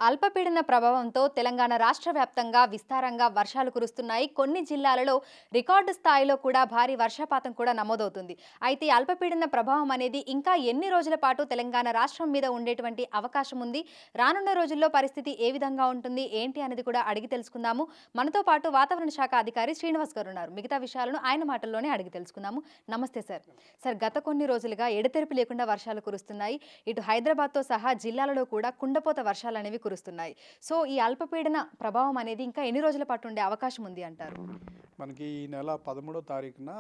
అల్పపీడన ప్రభావంతో తెలంగాణ రాష్ట్ర వ్యాప్తంగా విస్తారంగా వర్షాలు కురుస్తున్నాయి. కొన్ని జిల్లాలలో రికార్డు స్థాయిలో కూడా భారీ వర్షపాతం కూడా నమోదవుతుంది. అయితే అల్పపీడన ప్రభావం అనేది ఇంకా ఎన్ని రోజుల పాటు తెలంగాణ రాష్ట్రం మీద ఉండేటువంటి అవకాశం ఉంది? రానున్న రోజుల్లో పరిస్థితి ఏ విధంగా ఉంటుంది ఏంటి అనేది కూడా అడిగి తెలుసుకుందాము. మనతో పాటు వాతావరణ శాఖ అధికారి శ్రీనివాస్ గారు ఉన్నారు. మిగతా విషయాలను ఆయన మాటల్లోనే అడిగి తెలుసుకుందాము. నమస్తే సార్. సార్, గత కొన్ని రోజులుగా ఎడతెరిపి లేకుండా వర్షాలు కురుస్తున్నాయి. ఇటు హైదరాబాద్తో సహా జిల్లాలలో కూడా కుండపోత వర్షాలు అనేవి కురుస్తున్నాయి. సో ఈ అల్పపీడన ప్రభావం అనేది ఇంకా ఎన్ని రోజుల పాటు ఉండే అవకాశం ఉంది అంటారు? మనకి ఈ నెల 13వ తారీఖున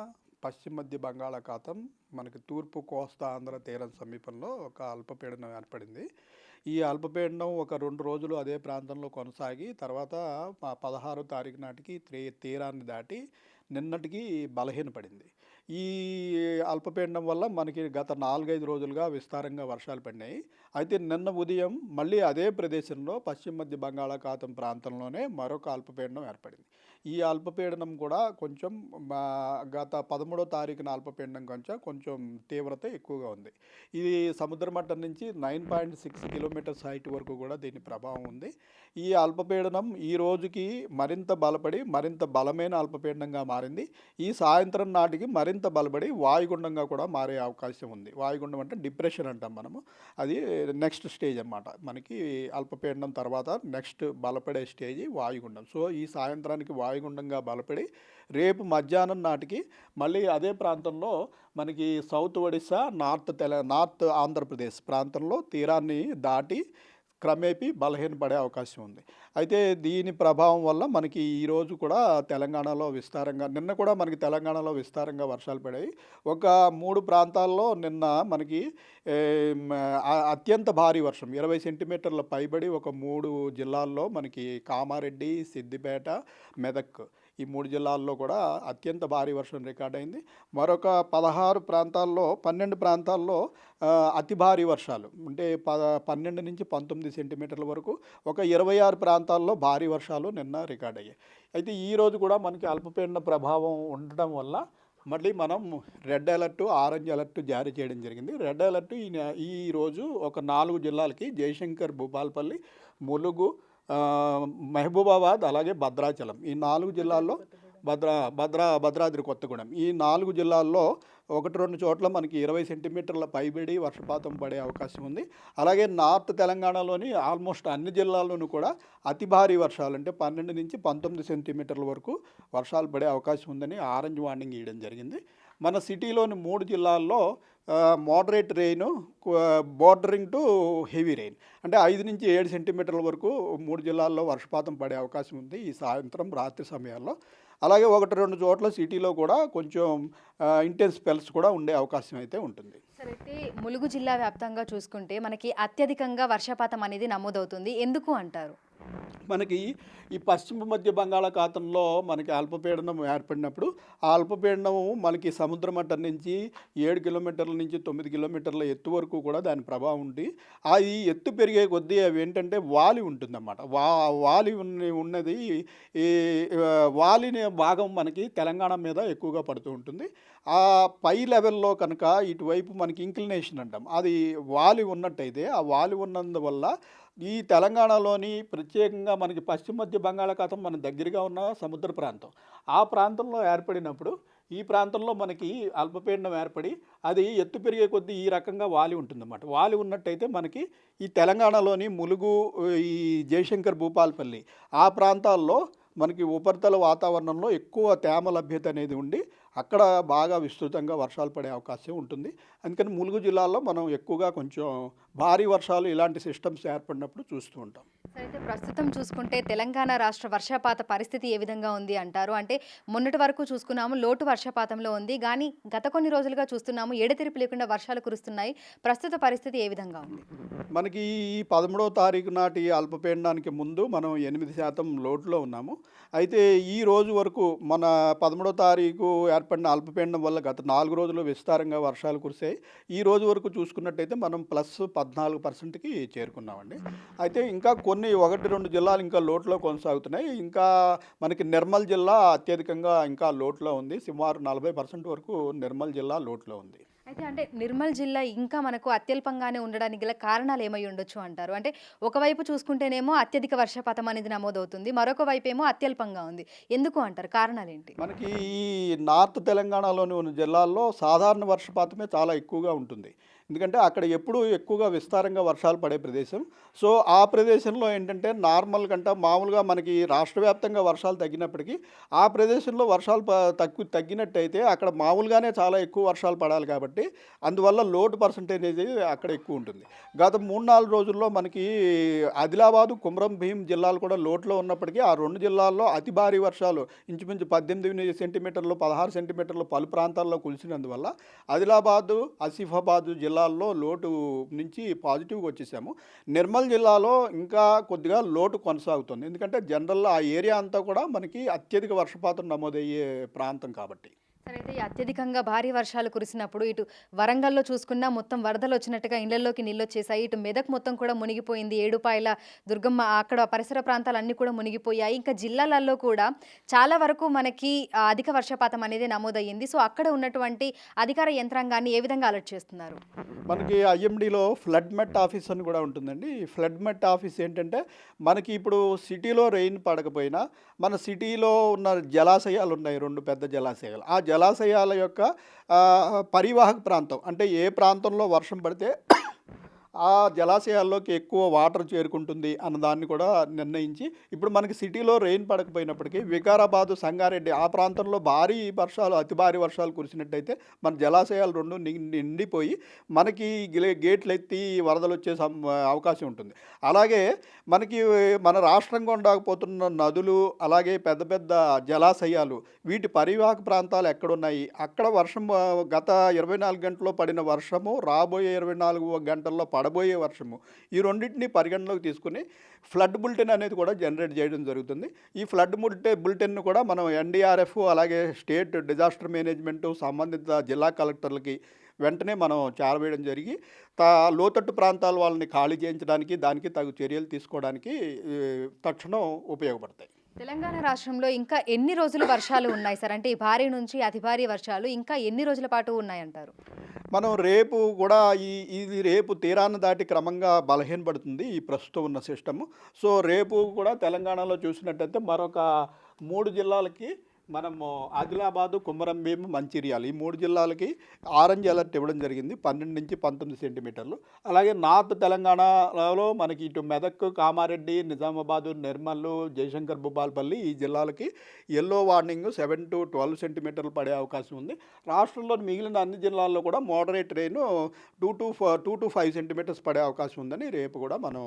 పశ్చిమ మధ్య బంగాళాఖాతం మనకి తూర్పు కోస్తా ఆంధ్ర తీరం సమీపంలో ఒక అల్పపీడనం ఏర్పడింది. ఈ అల్పపీడనం ఒక 2 రోజులు అదే ప్రాంతంలో కొనసాగి తర్వాత 16వ తారీఖు నాటికి తీరాన్ని దాటి నిన్నటికి బలహీనపడింది. ఈ అల్పపీడనం వల్ల మనకి గత 4-5 రోజులుగా విస్తారంగా వర్షాలు పడినాయి. అయితే నిన్న ఉదయం మళ్ళీ అదే ప్రదేశంలో పశ్చిమ మధ్య బంగాళాఖాతం ప్రాంతంలోనే మరొక అల్పపీడనం ఏర్పడింది. ఈ అల్పపీడనం కూడా కొంచెం గత 13వ తారీఖున అల్పపీడనం కొంచెం తీవ్రత ఎక్కువగా ఉంది. ఇది సముద్ర మట్టం నుంచి 9.6 కిలోమీటర్స్ హైట్ వరకు కూడా దీని ప్రభావం ఉంది. ఈ అల్పపీడనం ఈ రోజుకి మరింత బలపడి మరింత బలమైన అల్పపీడనంగా మారింది. ఈ సాయంత్రం నాటికి మరింత బలపడి వాయుగుండంగా కూడా మారే అవకాశం ఉంది. వాయుగుండం అంటే డిప్రెషన్ అంటాం మనము. అది నెక్స్ట్ స్టేజ్ అన్నమాట. మనకి అల్పపీడనం తర్వాత నెక్స్ట్ బలపడే స్టేజ్ వాయుగుండం. సో ఈ సాయంత్రానికి వాయుగుండంగా బలపడి రేపు మధ్యాహ్నం నాటికి మళ్ళీ అదే ప్రాంతంలో మనకి సౌత్ ఒడిశా, నార్త్ ఆంధ్రప్రదేశ్ ప్రాంతంలో తీరాన్ని దాటి క్రమేపీ బలహీనపడే అవకాశం ఉంది. అయితే దీని ప్రభావం వల్ల మనకి ఈరోజు కూడా తెలంగాణలో విస్తారంగా నిన్న కూడా మనకి తెలంగాణలో విస్తారంగా వర్షాలు పడాయి. ఒక 3 ప్రాంతాల్లో నిన్న మనకి అత్యంత భారీ వర్షం 20 సెంటీమీటర్ల పైబడి ఒక 3 జిల్లాల్లో మనకి కామారెడ్డి, సిద్దిపేట, మెదక్ ఈ 3 జిల్లాల్లో కూడా అత్యంత భారీ వర్షం రికార్డ్ అయింది. మరొక 12 ప్రాంతాల్లో అతి భారీ వర్షాలు అంటే 12 నుంచి 19 సెంటీమీటర్ల వరకు ఒక 26 ప్రాంతాల్లో భారీ వర్షాలు నిన్న రికార్డ్ అయ్యాయి. అయితే ఈరోజు కూడా మనకి అల్పపీడన ప్రభావం ఉండడం వల్ల మళ్ళీ మనం రెడ్ అలర్ట్, ఆరెంజ్ అలర్ట్ జారీ చేయడం జరిగింది. రెడ్ అలర్ట్ ఈరోజు ఒక 4 జిల్లాలకి జయశంకర్, భూపాలపల్లి, ములుగు, మహబూబాబాద్ అలాగే భద్రాచలం ఈ 4 జిల్లాల్లో భద్రాద్రి కొత్తగూడెం ఈ 4 జిల్లాల్లో 1-2 చోట్ల మనకి 20 సెంటీమీటర్ల పైబడి వర్షపాతం పడే అవకాశం ఉంది. అలాగే నార్త్ తెలంగాణలోని ఆల్మోస్ట్ అన్ని జిల్లాల్లోనూ కూడా అతి భారీ వర్షాలు అంటే 12 నుంచి 19 సెంటీమీటర్ల వరకు వర్షాలు పడే అవకాశం ఉందని ఆరెంజ్ వార్నింగ్ ఇవ్వడం జరిగింది. మన సిటీలోని 3 జిల్లాల్లో moderate rain, bordering to heavy rain అంటే 5 నుంచి 7 సెంటీమీటర్ల వరకు 3 జిల్లాల్లో వర్షపాతం పడే అవకాశం ఉంది ఈ సాయంత్రం రాత్రి సమయాల్లో. అలాగే 1-2 చోట్ల సిటీలో కూడా కొంచెం ఇంటెన్స్ స్పెల్స్ కూడా ఉండే అవకాశం అయితే ఉంటుంది. సరే, అయితే ములుగు జిల్లా వ్యాప్తంగా చూసుకుంటే మనకి అత్యధికంగా వర్షపాతం అనేది నమోదవుతుంది. ఎందుకు అంటారు? మనకి ఈ పశ్చిమ మధ్య బంగాళాఖాతంలో మనకి అల్పపీడనం ఏర్పడినప్పుడు ఆ అల్పపీడనం మనకి సముద్ర మట్టం నుంచి 7 కిలోమీటర్ల నుంచి 9 కిలోమీటర్ల ఎత్తు వరకు కూడా దాని ప్రభావం ఉంది. ఈ ఎత్తు పెరిగే కొద్దీ అవి ఏంటంటే వాలి ఉంటుందన్నమాట. వాలి ఉన్నది ఈ వాలిని భాగం మనకి తెలంగాణ మీద ఎక్కువగా పడుతూ ఉంటుంది. ఆ పై లెవెల్లో కనుక ఇటువైపు మనకి ఇంక్లినేషన్ అంటాం, అది వాలి ఉన్నట్టయితే ఆ వాలి ఉన్నందువల్ల ఈ తెలంగాణలోని ప్రత్యేకంగా మనకి పశ్చిమ మధ్య బంగాళాఖాతం మన దగ్గరగా ఉన్న సముద్ర ప్రాంతం, ఆ ప్రాంతంలో ఏర్పడినప్పుడు ఈ ప్రాంతంలో మనకి అల్పపీడనం ఏర్పడి అది ఎత్తు పెరిగే కొద్దీ ఈ రకంగా వాలి ఉంటుందన్నమాట. వాలి ఉన్నట్టయితే మనకి ఈ తెలంగాణలోని ములుగు, ఈ జయశంకర్, భూపాలపల్లి ఆ ప్రాంతాల్లో మనకి ఉపరితల వాతావరణంలో ఎక్కువ తేమ లభ్యత అనేది ఉండి అక్కడ బాగా విస్తృతంగా వర్షాలు పడే అవకాశం ఉంటుంది. అందుకని ములుగు జిల్లాలో మనం ఎక్కువగా కొంచెం భారీ వర్షాలు ఇలాంటి సిస్టమ్స్ ఏర్పడినప్పుడు చూస్తూ ఉంటాం. అయితే ప్రస్తుతం చూసుకుంటే తెలంగాణ రాష్ట్ర వర్షపాత పరిస్థితి ఏ విధంగా ఉంది అంటారు? అంటే మొన్నటి వరకు చూసుకున్నాము లోటు వర్షపాతంలో ఉంది, కానీ గత కొన్ని రోజులుగా చూస్తున్నాము ఎడతెరిపి లేకుండా వర్షాలు కురుస్తున్నాయి. ప్రస్తుత పరిస్థితి ఏ విధంగా ఉంది? మనకి ఈ 13వ తారీఖు నాటి అల్పపీడనానికి ముందు మనం 8% లోటులో ఉన్నాము. అయితే ఈ రోజు వరకు మన 13వ తారీఖు ఏర్పడిన అల్పపీడనం వల్ల గత 4 రోజులు విస్తారంగా వర్షాలు కురిసాయి. ఈ రోజు వరకు చూసుకున్నట్టయితే మనం +14%కి చేరుకున్నామండి. అయితే ఇంకా కొన్ని 1-2 జిల్లాలు ఇంకా లోటులో కొనసాగుతున్నాయి. ఇంకా మనకి నిర్మల్ జిల్లా అత్యధికంగా ఇంకా లోటులో ఉంది. సుమారు 40% వరకు నిర్మల్ జిల్లా లోటులో ఉంది. అయితే అంటే నిర్మల్ జిల్లా ఇంకా మనకు అత్యల్పంగానే ఉండడానికి గల కారణాలు ఏమై ఉండొచ్చు అంటారు? అంటే ఒకవైపు చూసుకుంటేనేమో అత్యధిక వర్షపాతం అనేది నమోదవుతుంది. మరొక వైపేమో అత్యల్పంగా ఉంది. ఎందుకు అంటారు? కారణాలేంటి? మనకి ఈ నార్త్ తెలంగాణలోని ఉన్న జిల్లాల్లో సాధారణ వర్షపాతమే చాలా ఎక్కువగా ఉంటుంది. ఎందుకంటే అక్కడ ఎప్పుడూ ఎక్కువగా విస్తారంగా వర్షాలు పడే ప్రదేశం. సో, ఆ ప్రదేశంలో ఏంటంటే నార్మల్ కంటే మామూలుగా మనకి రాష్ట్ర వ్యాప్తంగా వర్షాలు తగ్గినప్పటికీ, ఆ ప్రదేశంలో వర్షాలు తగ్గినట్టయితే అక్కడ మామూలుగానే చాలా ఎక్కువ వర్షాలు పడాలి కాబట్టి, అందువల్ల లోటు పర్సెంటేజ్ అనేది అక్కడ ఎక్కువ ఉంటుంది. గత 3, 4 రోజుల్లో మనకి ఆదిలాబాదు, కుమ్రం భీం జిల్లాలు కూడా లోటులో ఉన్నప్పటికీ, ఆ 2 జిల్లాల్లో అతి భారీ వర్షాలు ఇంచుమించు 18 సెంటీమీటర్లు, 16 సెంటీమీటర్లు పలు ప్రాంతాల్లో కురిసినందువల్ల ఆదిలాబాదు, ఆసిఫాబాదు జిల్లాల్లో లోటు నుంచి పాజిటివ్‌గా వచ్చేసాము. నిర్మల్ జిల్లాలో ఇంకా కొద్దిగా లోటు కొనసాగుతుంది. ఎందుకంటే జనరల్‌గా ఆ ఏరియా అంతా కూడా మనకి అత్యధిక వర్షపాతం నమోదయ్యే ప్రాంతం కాబట్టి. సరే అయితే ఈ అత్యధికంగా భారీ వర్షాలు కురిసినప్పుడు ఇటు వరంగల్‌లో చూసుకున్నా మొత్తం వరదలొచ్చినట్టుగా ఇళ్లలోకి నీళ్లొచ్చేసాయి. ఇటు మెదక్ మొత్తం కూడా మునిగిపోయింది. ఏడుపాయల దుర్గమ్మ అక్కడ పరిసర ప్రాంతాలన్నీ కూడా మునిగిపోయాయి. ఇంకా జిల్లాలలో కూడా చాలా వరకు మనకి అధిక వర్షపాతం అనేది నమోదయ్యింది. సో, అక్కడ ఉన్నటువంటి అధికార యంత్రాంగాన్ని ఏ విధంగా అలర్ట్ చేస్తున్నారు? మనకి ఐఎండీలో ఫ్లడ్ మెట్ ఆఫీస్ అని కూడా ఉంటుందండి. ఈ ఫ్లడ్ మెట్ ఆఫీస్ ఏంటంటే, మనకి ఇప్పుడు సిటీలో రెయిన్ పడకపోయినా, మన సిటీలో ఉన్న జలాశయాలు ఉన్నాయి 2 పెద్ద జలాశయాలు. ఆ జలాశయాల యొక్క పరివాహక ప్రాంతం అంటే ఏ ప్రాంతంలో వర్షం పడితే ఆ జలాశయాల్లోకి ఎక్కువ వాటర్ చేరుకుంటుంది అన్న దాన్ని కూడా నిర్ణయించి, ఇప్పుడు మనకి సిటీలో రెయిన్ పడకపోయినప్పటికీ వికారాబాదు, సంగారెడ్డి ఆ ప్రాంతంలో భారీ వర్షాలు, అతి భారీ వర్షాలు కురిసినట్టయితే మన జలాశయాలు 2 నిండిపోయి మనకి గేట్లు ఎత్తి వరదలు వచ్చే అవకాశం ఉంటుంది. అలాగే మనకి మన రాష్ట్రం గుండా పోతున్న నదులు, అలాగే పెద్ద పెద్ద జలాశయాలు వీటి పరివాహక ప్రాంతాలు ఎక్కడున్నాయి, అక్కడ వర్షం గత 24 గంటల్లో పడిన వర్షము, రాబోయే 24 గంటల్లో పడబోయే వర్షము, ఈ రెండింటిని పరిగణలోకి తీసుకుని ఫ్లడ్ బులెటిన్ అనేది కూడా జనరేట్ చేయడం జరుగుతుంది. ఈ ఫ్లడ్ బులెటిన్ను కూడా మనం ఎన్డీఆర్ఎఫ్, అలాగే స్టేట్ డిజాస్టర్ మేనేజ్మెంట్, సంబంధిత జిల్లా కలెక్టర్లకి వెంటనే మనం చేరవేయడం జరిగి లోతట్టు ప్రాంతాల వాళ్ళని ఖాళీ చేయించడానికి, దానికి తగు చర్యలు తీసుకోవడానికి తక్షణం ఉపయోగపడతాయి. తెలంగాణ రాష్ట్రంలో ఇంకా ఎన్ని రోజులు వర్షాలు ఉన్నాయి సార్? అంటే ఈ భారీ నుంచి అతి భారీ వర్షాలు ఇంకా ఎన్ని రోజుల పాటు ఉన్నాయంటారు? మనం రేపు కూడా ఇది రేపు తీరాన్ని దాటి క్రమంగా బలహీనపడుతుంది ఈ ప్రస్తుతం ఉన్న సిస్టము. సో, రేపు కూడా తెలంగాణలో చూసినట్టయితే మరొక 3 జిల్లాలకి మనము ఆదిలాబాదు, కుమరం భీం, మంచిర్యాల ఈ 3 జిల్లాలకి ఆరెంజ్ అలర్ట్ ఇవ్వడం జరిగింది. 12 నుంచి 19 సెంటీమీటర్లు. అలాగే నార్త్ తెలంగాణలో మనకి ఇటు మెదక్, కామారెడ్డి, నిజామాబాదు, నిర్మల్, జయశంకర్, భూపాలపల్లి ఈ జిల్లాలకి యెల్లో వార్నింగ్ 7 to 12 సెంటీమీటర్లు పడే అవకాశం ఉంది. రాష్ట్రంలోని మిగిలిన అన్ని జిల్లాల్లో కూడా మోడరేట్ రెయిన్ 2 to 5 సెంటీమీటర్స్ పడే అవకాశం ఉందని రేపు కూడా మనం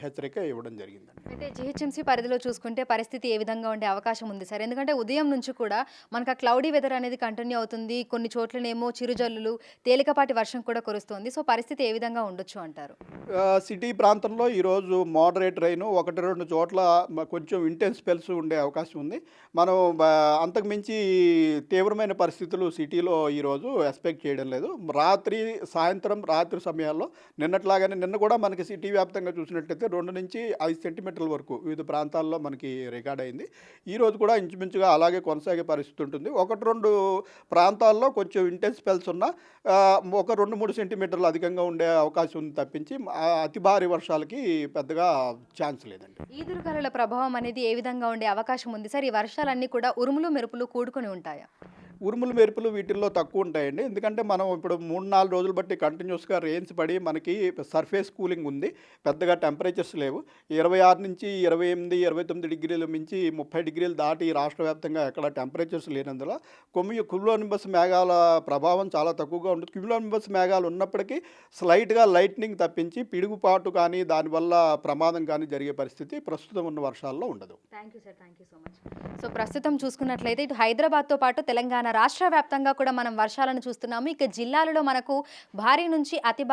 హెచ్చరిక ఇవ్వడం జరిగిందండి. అయితే జీహెచ్ఎంసీ పరిధిలో చూసుకుంటే పరిస్థితి ఏ విధంగా ఉండే అవకాశం ఉంది సార్? ఎందుకంటే ఉదయం నుంచి కూడా మనకు ఆ క్లౌడీ వెదర్ అనేది కంటిన్యూ అవుతుంది. కొన్ని చోట్లనేమో చిరుజల్లులు, తేలికపాటి వర్షం కూడా కురుస్తోంది. సో, పరిస్థితి ఏ విధంగా ఉండొచ్చు అంటారు? సిటీ ప్రాంతంలో ఈరోజు మోడరేట్ రెయిన్ 1-2 చోట్ల కొంచెం ఇంటెన్స్ స్పెల్స్ ఉండే అవకాశం ఉంది. మనం అంతకుమించి తీవ్రమైన పరిస్థితులు సిటీలో ఈరోజు ఎక్స్పెక్ట్ చేయడం లేదు. రాత్రి సమయాల్లో నిన్నట్లాగానే నిన్న కూడా మనకి సిటీ వ్యాప్తంగా చూసినట్లయితే 2 నుంచి 5 సెంటీమీటర్ల వరకు వివిధ ప్రాంతాల్లో మనకి రికార్డ్ అయింది. ఈరోజు కూడా ఇంచుమించుగా అలాగే కొనసాగే పరిస్థితి ఉంటుంది. 1-2 ప్రాంతాల్లో కొంచెం ఇంటెన్స్ స్పెల్స్ ఉన్న ఒక 2-3 సెంటీమీటర్లు అధికంగా ఉండే అవకాశం ఉంది తప్పించి అతి భారీ వర్షాలకి పెద్దగా ఛాన్స్ లేదండి. ఈదురుగాలుల ప్రభావం అనేది ఏ విధంగా ఉండే అవకాశం ఉంది సార్? ఈ వర్షాలన్నీ కూడా ఉరుములు, మెరుపులు కూడుకొని ఉంటాయా? ఉరుములు, మెరుపులు వీటిల్లో తక్కువ ఉంటాయండి. ఎందుకంటే మనం ఇప్పుడు 3-4 రోజులు బట్టి కంటిన్యూస్గా రెయిన్స్ పడి మనకి సర్ఫేస్ కూలింగ్ ఉంది. పెద్దగా టెంపరేచర్స్ లేవు. 26 నుంచి 28, 29 డిగ్రీలు మించి 30 డిగ్రీలు దాటి రాష్ట్ర వ్యాప్తంగా ఎక్కడ టెంపరేచర్స్ లేనందున క్యూములోనింబస్ మేఘాల ప్రభావం చాలా తక్కువగా ఉంటుంది. క్యూములోనింబస్ మేఘాలు ఉన్నప్పటికీ స్లైట్గా లైట్నింగ్ తప్పించి పిడుగుపాటు కానీ దానివల్ల ప్రమాదం కానీ జరిగే పరిస్థితి ప్రస్తుతం ఉన్న వర్షాల్లో ఉండదు. Thank you sir. Thank you so much. So, ప్రస్తుతం చూసుకున్నట్లయితే ఇటు హైదరాబాద్తో పాటు తెలంగాణ రాష్ట్ర వ్యాప్తంగా కూడా మనం వర్షాలను చూస్తున్నాము. ఇక జిల్లాలలో మనకు భారీ నుంచి అతి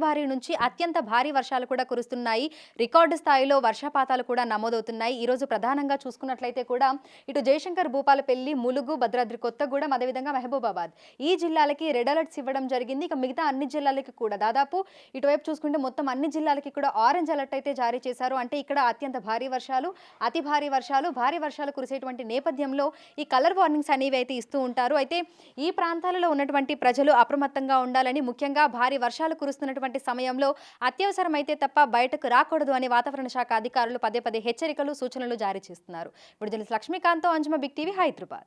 భారీ నుంచి అత్యంత భారీ వర్షాలు కూడా కురుస్తున్నాయి. రికార్డు స్థాయిలో వర్షపాతాలు కూడా నమోదవుతున్నాయి. ఈరోజు ప్రధానంగా చూసుకున్నట్లయితే కూడా ఇటు జయశంకర్, భూపాలపల్లి, ములుగు, భద్రాద్రి కొత్తగూడెం, అదేవిధంగా మహబూబాబాద్ ఈ జిల్లాలకి రెడ్ అలర్ట్స్ ఇవ్వడం జరిగింది. ఇక మిగతా అన్ని జిల్లాలకి కూడా దాదాపు ఇటువైపు చూసుకుంటే మొత్తం అన్ని జిల్లాలకి కూడా ఆరెంజ్ అలర్ట్ అయితే జారీ చేశారు. అంటే ఇక్కడ అత్యంత భారీ వర్షాలు, అతి భారీ వర్షాలు, భారీ వర్షాలు కురిసేటువంటి నేపథ్యంలో ఈ కలర్ వార్నింగ్స్ అనేవి అయితే ఇస్తూ ఉంటారు. ఉంటారు. అయితే ఈ ప్రాంతాలలో ఉన్నటువంటి ప్రజలు అప్రమత్తంగా ఉండాలని, ముఖ్యంగా భారీ వర్షాలు కురుస్తున్నటువంటి సమయంలో అత్యవసరమైతే తప్ప బయటకు రాకూడదు అని వాతావరణ శాఖ అధికారులు పదే పదే హెచ్చరికలు, సూచనలు జారీ చేస్తున్నారు. ఇప్పుడు లక్ష్మీకాంత్తో అంజుమ, బిగ్ టీవీ, హైదరాబాద్.